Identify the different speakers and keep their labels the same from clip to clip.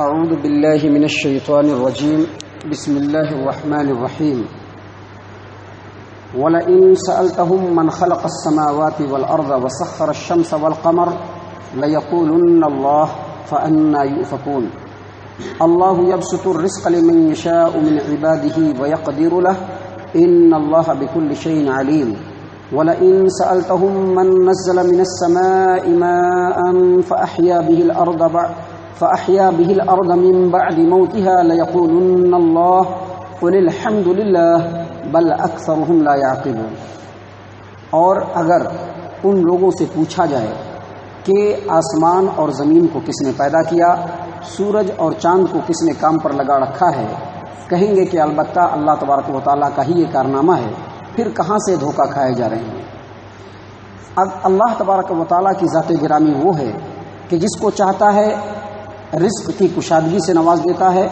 Speaker 1: اعوذ باللہ من الشیطان الرجیم بسم اللہ الرحمن الرحیم وَلَئِن سَأَلْتَهُمْ مَنْ خَلَقَ السَّمَاوَاتِ وَالْأَرْضَ وَسَخَّرَ الشَّمْسَ وَالْقَمَرَ لَيَقُولُنَّ اللَّهُ فَأَنَّىٰ يُؤْفَكُونَ اللَّهُ يَبْسُطُ الرِّزْقَ لِمَن يَشَاءُ مِنْ عِبَادِهِ وَيَقْدِرُ لَهُ إِنَّ اللَّهَ بِكُلِّ شَيْءٍ عَلِيمٌ وَلَئِن سَأَلْتَهُمْ مَن نَّزَّلَ مِنَ السَّمَاءِ مَاءً فأحيا به الأرض من بعد موتها ليقولن الله قل الحمد لله بل أكثرهم لا يعقلون۔ اور اگر ان لوگوں سے پوچھا جائے کہ آسمان اور زمین کو کس نے پیدا کیا، سورج اور چاند کو کس نے کام پر لگا رکھا ہے، کہیں گے کہ البتہ اللہ تبارک و تعالیٰ کا ہی یہ کارنامہ ہے، پھر کہاں سے دھوکہ کھائے جا رہے ہیں۔ اب اللہ تبارک و تعالیٰ کی ذات گرامی وہ ہے کہ جس کو چاہتا ہے رزق کی کشادگی سے نواز دیتا ہے،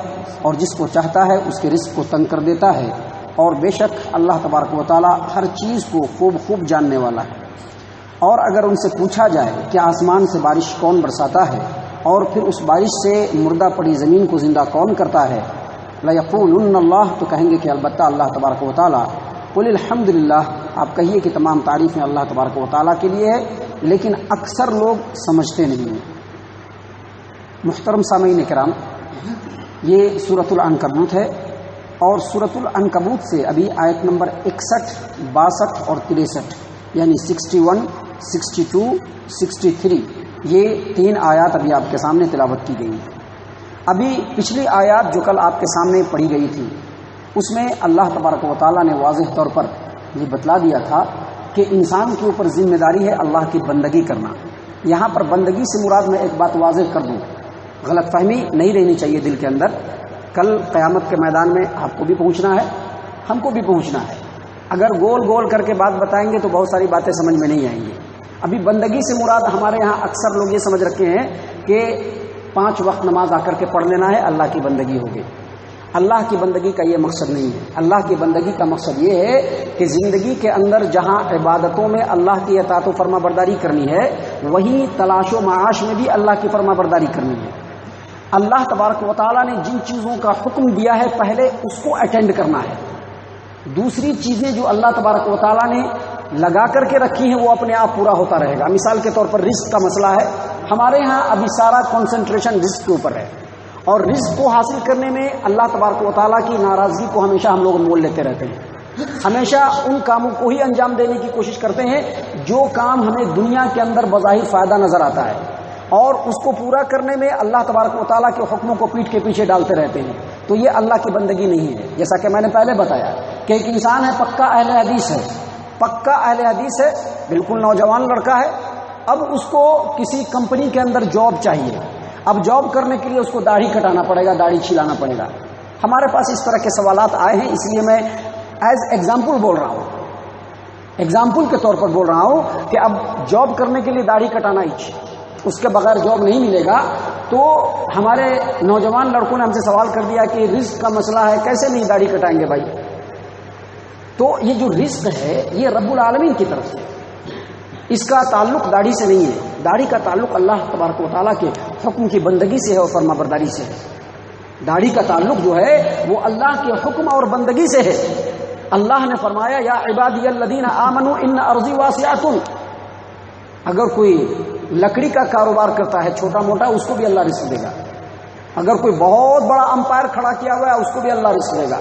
Speaker 1: اور جس کو چاہتا ہے اس کے رزق کو تنگ کر دیتا ہے، اور بے شک اللہ تبارک و تعالیٰ ہر چیز کو خوب جاننے والا ہے۔ اور اگر ان سے پوچھا جائے کہ آسمان سے بارش کون برساتا ہے اور پھر اس بارش سے مردہ پڑی زمین کو زندہ کون کرتا ہے، لَيَقُولُنَّ اللَّهُ، تو کہیں گے کہ البتہ اللہ تبارک و تعالیٰ۔ قُلِ الْحَمْدُ لِلَّهِ، آپ کہیے کہ تمام تعریفیں اللہ تبارک و تعالیٰ کے لیے ہے، لیکن اکثر لوگ سمجھتے نہیں ہیں۔ محترم سامعین کرام، یہ سورۃ العنکبوت ہے، اور سورۃ العنکبوت سے ابھی آیت نمبر 61، 62 اور 63 یعنی 61، 62، 63 یہ 3 آیات ابھی آپ کے سامنے تلاوت کی گئی ہیں۔ ابھی پچھلی آیات جو کل آپ کے سامنے پڑھی گئی تھی، اس میں اللہ تبارک و تعالیٰ نے واضح طور پر یہ بتلا دیا تھا کہ انسان کے اوپر ذمہ داری ہے اللہ کی بندگی کرنا۔ یہاں پر بندگی سے مراد میں ایک بات واضح کر دوں، غلط فہمی نہیں رہنی چاہیے دل کے اندر۔ کل قیامت کے میدان میں آپ کو بھی پہنچنا ہے، ہم کو بھی پہنچنا ہے۔ اگر گول کر کے بات بتائیں گے تو بہت ساری باتیں سمجھ میں نہیں آئیں گی۔ ابھی بندگی سے مراد ہمارے یہاں اکثر لوگ یہ سمجھ رکھے ہیں کہ 5 وقت نماز آ کر کے پڑھ لینا ہے، اللہ کی بندگی ہوگی۔ اللہ کی بندگی کا یہ مقصد نہیں ہے۔ اللہ کی بندگی کا مقصد یہ ہے کہ زندگی کے اندر جہاں عبادتوں میں اللہ کی اطاعت و فرما برداری کرنی ہے، وہیں تلاش و معاش میں بھی اللہ کی فرما برداری کرنی ہے۔ اللہ تبارک و تعالیٰ نے جن چیزوں کا حکم دیا ہے پہلے اس کو اٹینڈ کرنا ہے۔ دوسری چیزیں جو اللہ تبارک و تعالیٰ نے لگا کر کے رکھی ہیں وہ اپنے آپ پورا ہوتا رہے گا۔ مثال کے طور پر رزق کا مسئلہ ہے، ہمارے ہاں ابھی سارا کنسنٹریشن رزق کے اوپر ہے، اور رزق کو حاصل کرنے میں اللہ تبارک و تعالیٰ کی ناراضگی کو ہمیشہ ہم لوگ مول لیتے رہتے ہیں۔ ہمیشہ ان کاموں کو ہی انجام دینے کی کوشش کرتے ہیں جو کام ہمیں دنیا کے اندر بظاہر فائدہ نظر آتا ہے، اور اس کو پورا کرنے میں اللہ تبارک و تعالیٰ کے حکموں کو پیٹھ کے پیچھے ڈالتے رہتے ہیں۔ تو یہ اللہ کی بندگی نہیں ہے۔ جیسا کہ میں نے پہلے بتایا کہ ایک انسان ہے پکا اہل حدیث ہے، پکا اہل حدیث ہے، بالکل نوجوان لڑکا ہے، اب اس کو کسی کمپنی کے اندر جاب چاہیے۔ اب جاب کرنے کے لیے اس کو داڑھی کٹانا پڑے گا، داڑھی چھلانا پڑے گا۔ ہمارے پاس اس طرح کے سوالات آئے ہیں، اس لیے میں ایز ایگزامپل بول رہا ہوں، ایگزامپل کے طور پر بول رہا ہوں کہ اب جاب کرنے کے لیے داڑھی کٹانا ہی، اس کے بغیر جاب نہیں ملے گا۔ تو ہمارے نوجوان لڑکوں نے ہم سے سوال کر دیا کہ رزق کا مسئلہ ہے، کیسے نہیں داڑھی کٹائیں گے بھائی؟ تو یہ جو رزق ہے یہ رب العالمین کی طرف سے، اس کا تعلق داڑھی سے نہیں ہے۔ داڑھی کا تعلق اللہ تبارک و تعالیٰ کے حکم کی بندگی سے ہے اور فرما برداری سے ہے۔ داڑھی کا تعلق جو ہے وہ اللہ کے حکم اور بندگی سے ہے۔ اللہ نے فرمایا یا عبادی الذین آمنوا ان ارضی واسعۃ۔ اگر کوئی لکڑی کا کاروبار کرتا ہے چھوٹا موٹا، اس کو بھی اللہ رزق دے گا۔ اگر کوئی بہت بڑا امپائر کھڑا کیا ہوا ہے اس کو بھی اللہ رزق دے گا۔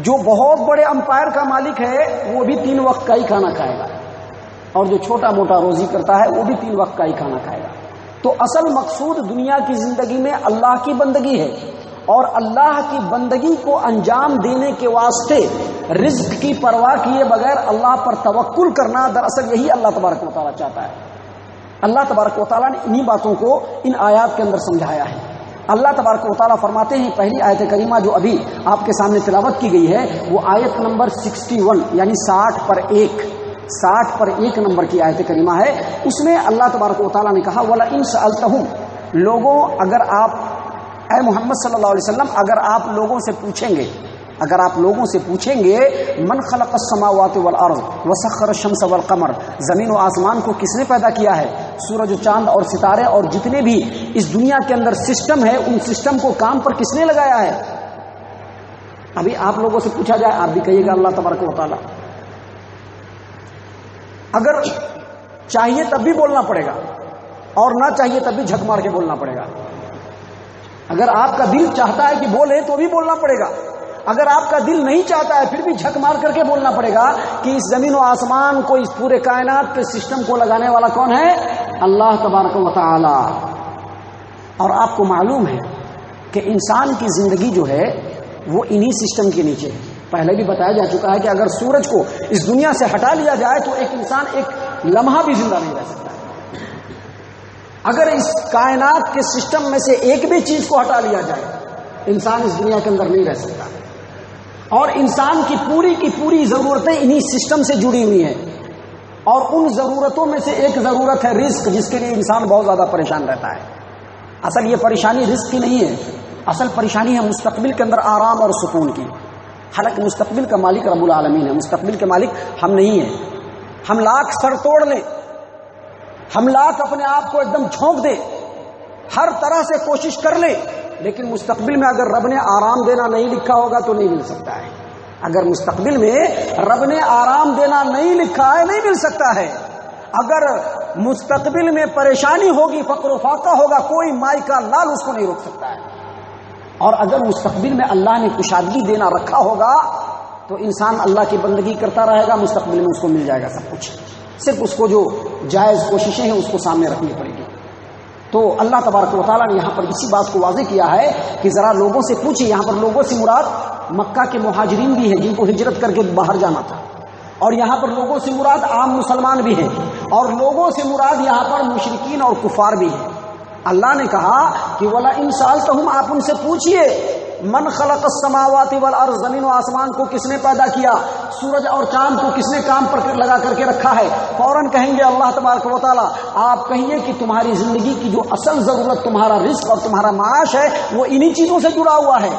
Speaker 1: جو بہت بڑے امپائر کا مالک ہے وہ بھی 3 وقت کا ہی کھانا کھائے گا، اور جو چھوٹا موٹا روزی کرتا ہے وہ بھی 3 وقت کا ہی کھانا کھائے گا۔ تو اصل مقصود دنیا کی زندگی میں اللہ کی بندگی ہے، اور اللہ کی بندگی کو انجام دینے کے واسطے رزق کی پرواہ کیے بغیر اللہ پر توکل کرنا، دراصل یہی اللہ تبارک و تعالیٰ چاہتا ہے۔ اللہ تبارک و تعالیٰ نے انہی باتوں کو ان آیات کے اندر سمجھایا ہے۔ اللہ تبارک و تعالیٰ فرماتے ہیں، پہلی آیت کریمہ جو ابھی آپ کے سامنے تلاوت کی گئی ہے وہ آیت نمبر 61 یعنی 60 پر 1 نمبر کی آیت کریمہ ہے۔ اس میں اللہ تبارک و تعالیٰ نے کہا وَلَئِن سَأَلْتَهُمْ، لوگوں اگر آپ اے محمد صلی اللہ علیہ وسلم اگر آپ لوگوں سے پوچھیں گے من خلق السماوات والارض وسخر الشمس والقمر، زمین و آسمان کو کس نے پیدا کیا ہے، سورج و چاند اور ستارے اور جتنے بھی اس دنیا کے اندر سسٹم ہے، ان سسٹم کو کام پر کس نے لگایا ہے؟ ابھی آپ لوگوں سے پوچھا جائے، آپ بھی کہیے گا اللہ تبارک و تعالیٰ۔ اگر چاہیے تب بھی بولنا پڑے گا اور نہ چاہیے تب بھی جھک مار کے بولنا پڑے گا۔ اگر آپ کا دل چاہتا ہے کہ بولے تو بھی بولنا پڑے گا، اگر آپ کا دل نہیں چاہتا ہے پھر بھی جھک مار کر کے بولنا پڑے گا کہ اس زمین و آسمان کو، اس پورے کائنات کے سسٹم کو لگانے والا کون ہے؟ اللہ تبارک و تعالی۔ اور آپ کو معلوم ہے کہ انسان کی زندگی جو ہے وہ انہی سسٹم کے نیچے ہے۔ پہلے بھی بتایا جا چکا ہے کہ اگر سورج کو اس دنیا سے ہٹا لیا جائے تو ایک انسان ایک لمحہ بھی زندہ نہیں رہ سکتا۔ اگر اس کائنات کے سسٹم میں سے ایک بھی چیز کو ہٹا لیا جائے، انسان اس دنیا کے اندر نہیں رہ سکتا۔ اور انسان کی پوری ضرورتیں انہی سسٹم سے جڑی ہوئی ہیں، اور ان ضرورتوں میں سے ایک ضرورت ہے رزق، جس کے لیے انسان بہت زیادہ پریشان رہتا ہے۔ اصل یہ پریشانی رزق کی نہیں ہے، اصل پریشانی ہے مستقبل کے اندر آرام اور سکون کی۔ حالانکہ مستقبل کا مالک رب العالمین ہے، مستقبل کے مالک ہم نہیں ہیں۔ ہم لاکھ سر توڑ لیں، ہم لاکھ اپنے آپ کو ایک دم جھونک دیں، ہر طرح سے کوشش کر لیں، لیکن مستقبل میں اگر رب نے آرام دینا نہیں لکھا ہوگا تو نہیں مل سکتا ہے۔ اگر مستقبل میں رب نے آرام دینا نہیں لکھا ہے نہیں مل سکتا ہے۔ اگر مستقبل میں پریشانی ہوگی، فقر و فاقہ ہوگا، کوئی مائی کا لال اس کو نہیں روک سکتا ہے۔ اور اگر مستقبل میں اللہ نے کشادگی دینا رکھا ہوگا تو انسان اللہ کی بندگی کرتا رہے گا، مستقبل میں اس کو مل جائے گا سب کچھ، صرف اس کو جو جائز کوششیں ہیں اس کو سامنے رکھنی پڑے گی۔ تو اللہ تبارک و تعالیٰ نے یہاں پر اسی بات کو واضح کیا ہے کہ ذرا لوگوں سے پوچھیں۔ یہاں پر لوگوں سے مراد مکہ کے مہاجرین بھی ہیں جن کو ہجرت کر کے باہر جانا تھا، اور یہاں پر لوگوں سے مراد عام مسلمان بھی ہیں، اور لوگوں سے مراد یہاں پر مشرکین اور کفار بھی ہیں۔ اللہ نے کہا کہ وَلَا إِن سَأَلْتَهُمْ، آپ ان سے پوچھئے، من خلق السماوات والارض، زمین و آسمان کو کس نے پیدا کیا، سورج اور چاند کو کس نے کام پر لگا کر کے رکھا ہے؟ فوراً کہیں گے اللہ تبارک و تعالیٰ۔ آپ کہیے کہ تمہاری زندگی کی جو اصل ضرورت، تمہارا رزق اور تمہارا معاش ہے، وہ انہی چیزوں سے جڑا ہوا ہے،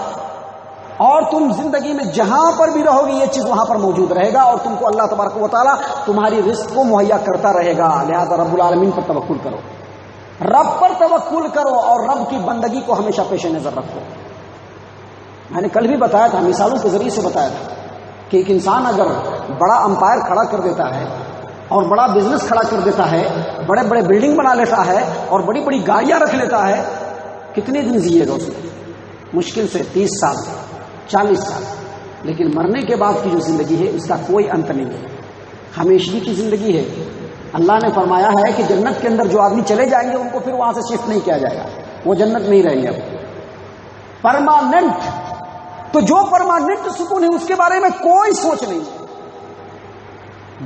Speaker 1: اور تم زندگی میں جہاں پر بھی رہو گی یہ چیز وہاں پر موجود رہے گا، اور تم کو اللہ تبارک و تعالیٰ تمہاری رزق کو مہیا کرتا رہے گا۔ لہذا رب العالمین پر توکل کرو، رب پر توکل کرو، اور رب کی بندگی کو ہمیشہ پیش نظر رکھو۔ میں نے کل بھی بتایا تھا، مثالوں کے ذریعے سے بتایا تھا کہ ایک انسان اگر بڑا امپائر کھڑا کر دیتا ہے اور بڑا بزنس کھڑا کر دیتا ہے، بڑے بڑے بلڈنگ بنا لیتا ہے اور بڑی بڑی گاڑیاں رکھ لیتا ہے، کتنے دن جیے گا اس میں؟ مشکل سے 30 سال 40 سال، لیکن مرنے کے بعد کی جو زندگی ہے اس کا کوئی انت نہیں ہے، ہمیشگی کی زندگی ہے۔ اللہ نے فرمایا ہے کہ جنت کے اندر جو آدمی چلے جائیں گے ان کو پھر وہاں سے شفٹ نہیں کیا جائے گا، وہ جنت میں ہی رہیں گے اب پرماننٹ۔ تو جو پرماننٹ سکون ہے اس کے بارے میں کوئی سوچ نہیں ہے،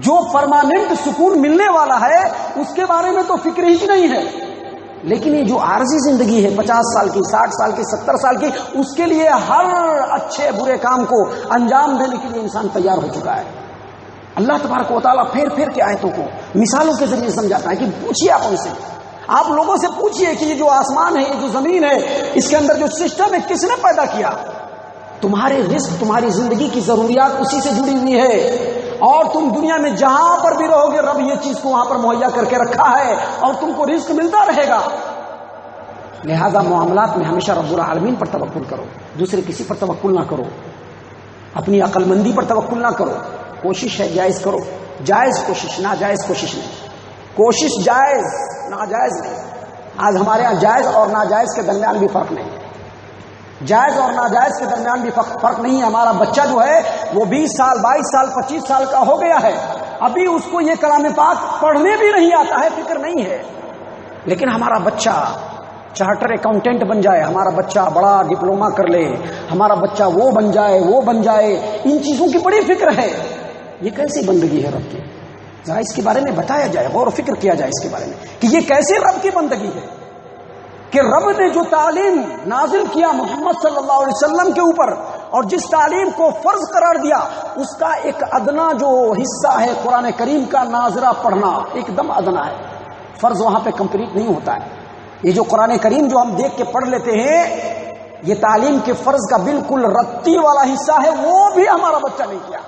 Speaker 1: جو پرماننٹ سکون ملنے والا ہے اس کے بارے میں تو فکر ہی نہیں ہے۔ لیکن یہ جو عارضی زندگی ہے 50 سال کی، 60 سال کی، 70 سال کی، اس کے لیے ہر اچھے برے کام کو انجام دینے کے لیے انسان تیار ہو چکا ہے۔ اللہ تبارک و تعالیٰ پھیر پھیر کے آیتوں کو مثالوں کے ذریعے سمجھاتا ہے کہ پوچھیے آپ ان سے، آپ لوگوں سے پوچھیے کہ یہ جو آسمان ہے، یہ جو زمین ہے، اس کے اندر جو سسٹم ہے کس نے پیدا کیا؟ تمہارے رزق، تمہاری زندگی کی ضروریات اسی سے جڑی ہوئی ہے، اور تم دنیا میں جہاں پر بھی رہو گے رب یہ چیز کو وہاں پر مہیا کر کے رکھا ہے، اور تم کو رزق ملتا رہے گا۔ لہذا معاملات میں ہمیشہ رب العالمین پر توکل کرو، دوسرے کسی پر توکل نہ کرو، اپنی عقل مندی پر توکل نہ کرو۔ کوشش ہے جائز کرو، جائز کوشش، ناجائز کوشش نہیں۔ کوشش جائز، ناجائز نہیں۔ آج ہمارے ہاں جائز اور ناجائز کے درمیان بھی فرق نہیں، جائز اور ناجائز کے درمیان بھی فرق نہیں ہے۔ ہمارا بچہ جو ہے وہ 20 سال 22 سال 25 سال کا ہو گیا ہے، ابھی اس کو یہ کلام پاک پڑھنے بھی نہیں آتا ہے، فکر نہیں ہے، لیکن ہمارا بچہ چارٹر اکاؤنٹنٹ بن جائے، ہمارا بچہ بڑا ڈپلوما کر لے، ہمارا بچہ وہ بن جائے وہ بن جائے، ان چیزوں کی بڑی فکر ہے۔ یہ کیسی بندگی ہے رب کی؟ ذرا اس کے بارے میں بتایا جائے، غور و فکر کیا جائے اس کے بارے میں کہ یہ کیسے رب کی بندگی ہے، کہ رب نے جو تعلیم نازل کیا محمد صلی اللہ علیہ وسلم کے اوپر، اور جس تعلیم کو فرض قرار دیا، اس کا ایک ادنا جو حصہ ہے قرآن کریم کا ناظرہ پڑھنا، ایک دم ادنا ہے، فرض وہاں پہ کمپلیٹ نہیں ہوتا ہے۔ یہ جو قرآن کریم جو ہم دیکھ کے پڑھ لیتے ہیں، یہ تعلیم کے فرض کا بالکل رتی والا حصہ ہے، وہ بھی ہمارا بچہ نہیں کیا،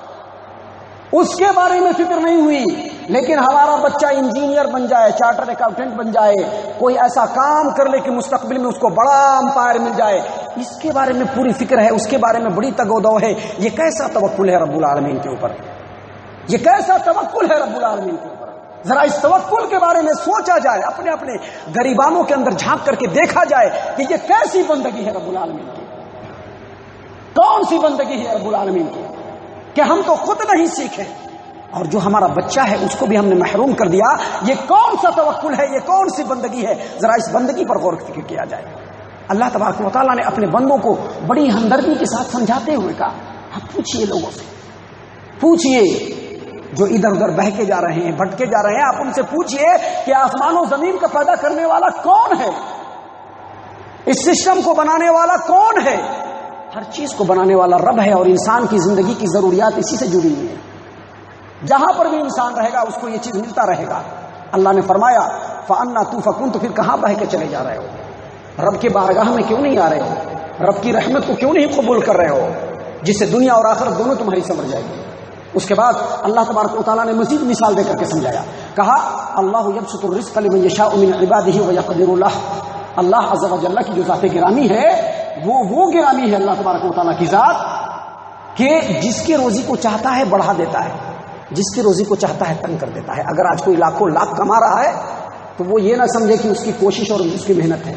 Speaker 1: اس کے بارے میں فکر نہیں ہوئی۔ لیکن ہمارا بچہ انجینئر بن جائے، چارٹرڈ اکاؤنٹنٹ بن جائے، کوئی ایسا کام کر لے کہ مستقبل میں اس کو بڑا امپائر مل جائے، اس کے بارے میں پوری فکر ہے، اس کے بارے میں بڑی تگ و دو ہے. یہ کیسا توکل ہے رب العالمین کے اوپر؟ یہ کیسا توکل ہے رب العالمین کے اوپر؟ ذرا اس توکل کے بارے میں سوچا جائے، اپنے اپنے گریبانوں کے اندر جھانک کر کے دیکھا جائے کہ یہ کیسی بندگی ہے رب العالمین کی، کون سی بندگی ہے رب العالمین کی کہ ہم تو خود نہیں سیکھے اور جو ہمارا بچہ ہے اس کو بھی ہم نے محروم کر دیا. یہ کون سا توکل ہے، یہ کون سی بندگی ہے؟ ذرا اس بندگی پر غور فکر کیا جائے. اللہ تبارک و تعالیٰ نے اپنے بندوں کو بڑی ہمدردی کے ساتھ سمجھاتے ہوئے کہا، آپ پوچھئے لوگوں سے، پوچھئے جو ادھر ادھر بہہ کے جا رہے ہیں، بھٹکے جا رہے ہیں، آپ ان سے پوچھئے کہ آسمان و زمین کا پیدا کرنے والا کون ہے، اس سسٹم کو بنانے والا کون ہے؟ ہر چیز کو بنانے والا رب ہے اور انسان کی زندگی کی ضروریات اسی سے جڑی ہوئی ہیں. جہاں پر بھی انسان رہے گا اس کو یہ چیز ملتا رہے گا. اللہ نے فرمایا فَأَنَّا تُؤْفَكُونَ، تو پھر کہاں بہہ کے چلے جا رہے ہو؟ رب کے بارگاہ میں کیوں نہیں آ رہے ہو؟ رب کی رحمت کو کیوں نہیں قبول کر رہے ہو جس سے دنیا اور آخرت دونوں تمہاری سمجھ جائے گی؟ اس کے بعد اللہ تبارک و تعالیٰ نے مزید مثال دے کر کے سمجھایا، کہا اللہ یبسط الرزق لمن یشاء من عباده ویقدر له. اللہ عز و جل کی جو ذات گرامی ہے وہ گرامی ہے اللہ تبارک و تعالیٰ کی ذات کہ جس کی روزی کو چاہتا ہے بڑھا دیتا ہے، جس کی روزی کو چاہتا ہے تنگ کر دیتا ہے. اگر آج کوئی لاکھوں لاکھ کما رہا ہے تو وہ یہ نہ سمجھے کہ اس کی کوشش اور اس کی محنت ہے.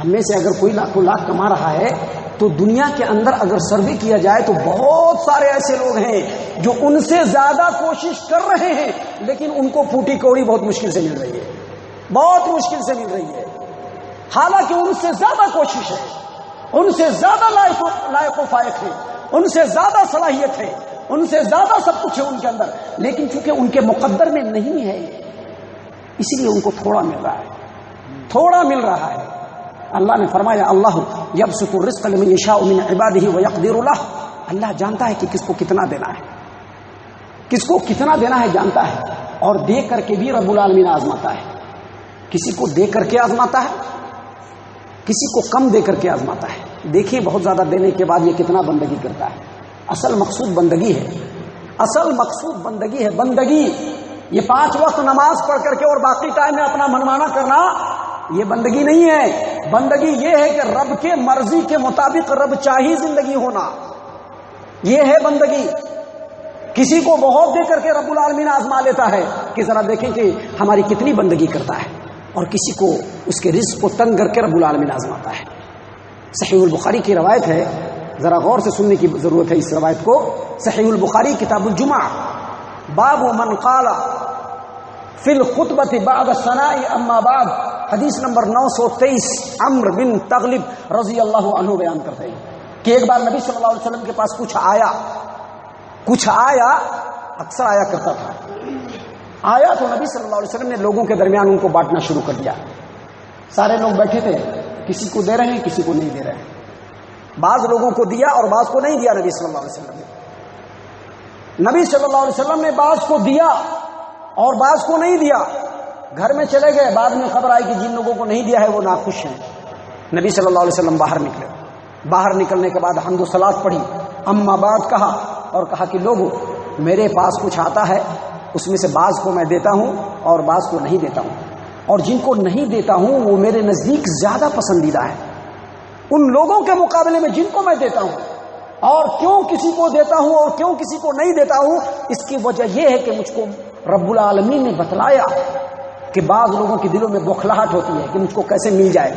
Speaker 1: ہم میں سے اگر کوئی لاکھوں لاکھ کما رہا ہے تو دنیا کے اندر اگر سروے کیا جائے تو بہت سارے ایسے لوگ ہیں جو ان سے زیادہ کوشش کر رہے ہیں لیکن ان کو پھوٹی کوڑی بہت مشکل سے مل رہی ہے، بہت مشکل سے مل رہی ہے. حالانکہ ان سے زیادہ کوشش ہے، ان سے زیادہ لائق و فائق ہے، ان سے زیادہ صلاحیت ہے، ان سے زیادہ سب کچھ ہے ان کے اندر، لیکن چونکہ ان کے مقدر میں نہیں ہے اس لیے ان کو تھوڑا مل رہا ہے، تھوڑا مل رہا ہے. اللہ نے فرمایا اللہ یبسط الرزق لمن یشاء من عباده ویقدر له. اللہ جانتا ہے کہ کس کو کتنا دینا ہے، کس کو کتنا دینا ہے جانتا ہے، اور دے کر کے بھی رب العالمین آزماتا ہے. کسی کو دے کر کے آزماتا ہے، کسی کو کم دے کر کے آزماتا ہے. دیکھیے بہت زیادہ دینے کے بعد یہ کتنا بندگی کرتا ہے. اصل مقصود بندگی ہے، اصل مقصود بندگی ہے. بندگی یہ 5 وقت نماز پڑھ کر کے اور باقی ٹائم میں اپنا منمانا کرنا یہ بندگی نہیں ہے. بندگی یہ ہے کہ رب کے مرضی کے مطابق رب چاہی زندگی ہونا، یہ ہے بندگی. کسی کو بہت دے کر کے رب العالمین آزما لیتا ہے کہ ذرا دیکھیں کہ ہماری کتنی بندگی کرتا ہے، اور کسی کو اس کے رزق کو تنگ کر کے رب العالمین آزماتا ہے. صحیح البخاری کی روایت ہے، ذرا غور سے سننے کی ضرورت ہے اس روایت کو. صحیح البخاری کتاب الجمعہ باب من قال فی الخطبۃ بعد الثناء اما بعد، حدیث نمبر 923 عمرو بن تغلب رضی اللہ عنہ بیان کرتے ہیں کہ ایک بار نبی صلی اللہ علیہ وسلم کے پاس کچھ آیا، اکثر آیا کرتا تھا. آیا تو نبی صلی اللہ علیہ وسلم نے لوگوں کے درمیان ان کو بانٹنا شروع کر دیا. سارے لوگ بیٹھے تھے، کسی کو دے رہے ہیں کسی کو نہیں دے رہے ہیں. بعض لوگوں کو دیا اور بعض کو نہیں دیا. نبی صلی اللہ علیہ وسلم نے بعض کو دیا اور بعض کو نہیں دیا. گھر میں چلے گئے، بعد میں خبر آئی کہ جن لوگوں کو نہیں دیا ہے وہ ناخوش ہیں. نبی صلی اللہ علیہ وسلم باہر نکلے. باہر نکلنے کے بعد حمد و صلات پڑھی، اما بعد کہا، اور کہا کہ لوگوں میرے پاس کچھ آتا ہے اس میں سے بعض کو میں دیتا ہوں اور بعض کو نہیں دیتا ہوں، اور جن کو نہیں دیتا ہوں وہ میرے نزدیک زیادہ پسندیدہ ہے ان لوگوں کے مقابلے میں جن کو میں دیتا ہوں. اور کیوں کسی کو دیتا ہوں اور کیوں کسی کو نہیں دیتا ہوں، اس کی وجہ یہ ہے کہ مجھ کو رب العالمین نے بتلایا کہ بعض لوگوں کے دلوں میں بوکھلاہٹ ہوتی ہے کہ مجھ کو کیسے مل جائے،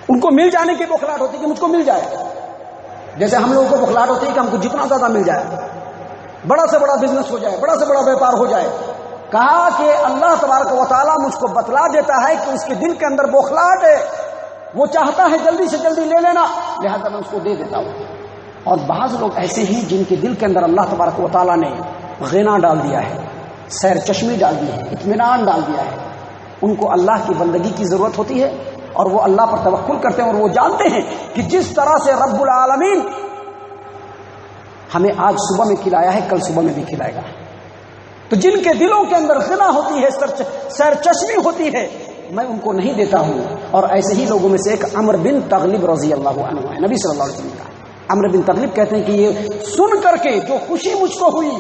Speaker 1: ان کو مل جانے کی بوکھلاہٹ ہوتی ہے کہ مجھ کو مل جائے. جیسے ہم لوگوں کو بوکھلاہٹ ہوتی ہے کہ ہم کو جتنا زیادہ مل جائے، بڑا سے بڑا بزنس ہو جائے، بڑا سے بڑا بیپار ہو جائے. کہا کہ اللہ تبارک و تعالیٰ مجھ کو بتلا دیتا ہے کہ اس کے دل کے اندر بوکھلاہٹ ہے، وہ چاہتا ہے جلدی سے جلدی لے لینا، لہذا میں اس کو دے دیتا ہوں. اور بعض لوگ ایسے ہیں جن کے دل کے اندر اللہ تبارک و تعالیٰ نے غنا ڈال دیا ہے، سیر چشمی ڈال دی ہے، اطمینان ڈال دیا ہے. ان کو اللہ کی بندگی کی ضرورت ہوتی ہے اور وہ اللہ پر توکل کرتے ہیں، اور وہ جانتے ہیں کہ جس طرح سے رب العالمین ہمیں آج صبح میں کھلایا ہے کل صبح میں بھی کھلائے گا. تو جن کے دلوں کے اندر غنا ہوتی ہے، سیر چشمی ہوتی ہے، میں ان کو نہیں دیتا ہوں. اور ایسے ہی لوگوں میں سے ایک عمرو بن تغلب رضی اللہ عنہ ہے. نبی صلی اللہ علیہ وسلم کا عمرو بن تغلب کہتے ہیں کہ یہ سن کر کے جو خوشی مجھ کو ہوئی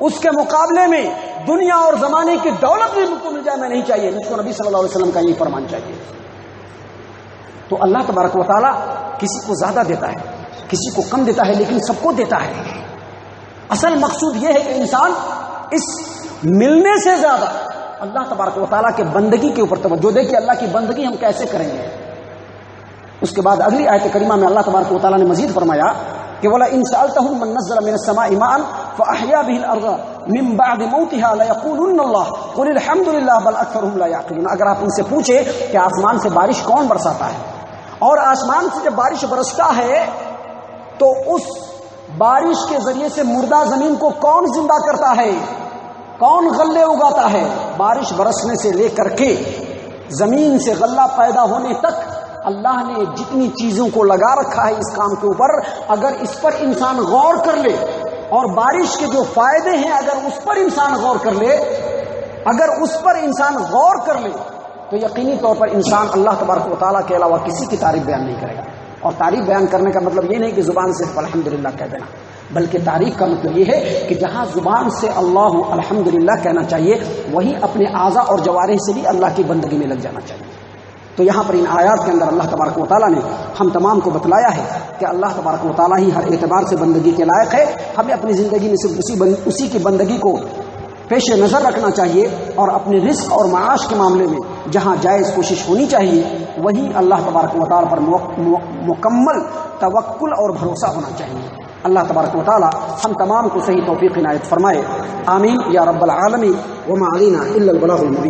Speaker 1: اس کے مقابلے میں دنیا اور زمانے کی دولت بھی مجھ کو مل جائے میں نہیں چاہیے، مجھ کو نبی صلی اللہ علیہ وسلم کا یہی فرمان چاہیے۔ تو اللہ تبارک و تعالیٰ کسی کو زیادہ دیتا ہے، کسی کو کم دیتا ہے، لیکن سب کو دیتا ہے۔ اصل مقصود یہ ہے کہ انسان اس ملنے سے زیادہ اللہ تبارک و تعالیٰ کے بندگی کے اوپر توجہ دے کہ اللہ کی بندگی ہم کیسے کریں گے۔ اس کے بعد اگلی آیت کریمہ میں اللہ تبارک و تعالیٰ نے مزید فرمایا کہ وَلَا إِن سَأَلْتَهُم مَّن نَّزَّلَ مِنَ السَّمَاءِ مَاءً فَأَحْيَا بِهِ الْأَرْضَ مِن بَعْدِ مَوْتِهَا لَيَقُولُنَّ اللَّهُ قُلِ الْحَمْدُ لِلَّهِ بَلْ أَكْثَرُهُمْ لَا يَعْقِلُونَ۔ اگر آپ ان سے پوچھے کہ آسمان سے بارش کون برساتا ہے، اور آسمان سے جب بارش برستا ہے تو اس بارش کے ذریعے سے مردہ زمین کو کون زندہ کرتا ہے، کون غلے اگاتا ہے، بارش برسنے سے لے کر کے زمین سے غلہ پیدا ہونے تک اللہ نے جتنی چیزوں کو لگا رکھا ہے اس کام کے اوپر، اگر اس پر انسان غور کر لے اور بارش کے جو فائدے ہیں اگر اس پر انسان غور کر لے، اگر اس پر انسان غور کر لے تو یقینی طور پر انسان اللہ تبارک و تعالیٰ کے علاوہ کسی کی تعریف بیان نہیں کرے گا۔ اور تعریف بیان کرنے کا مطلب یہ نہیں کہ زبان سے الحمدللہ کہہ دینا، بلکہ تعریف کا مطلب یہ ہے کہ جہاں زبان سے اللہ الحمدللہ کہنا چاہیے وہیں اپنے اعضاء اور جوارح سے بھی اللہ کی بندگی میں لگ جانا چاہیے۔ تو یہاں پر ان آیات کے اندر اللہ تبارک و تعالیٰ نے ہم تمام کو بتلایا ہے کہ اللہ تبارک و تعالیٰ ہی ہر اعتبار سے بندگی کے لائق ہے۔ ہمیں اپنی زندگی میں صرف اسی کی بندگی کو پیش نظر رکھنا چاہیے، اور اپنے رزق اور معاش کے معاملے میں جہاں جائز کوشش ہونی چاہیے وہیں اللہ تبارک و تعالیٰ پر مکمل توکل اور بھروسہ ہونا چاہیے۔ اللہ تبارک و تعالیٰ ہم تمام کو صحیح توفیق عنایت فرمائے، آمین یا رب العالمین۔ وما علینا الا البلاغ المبین۔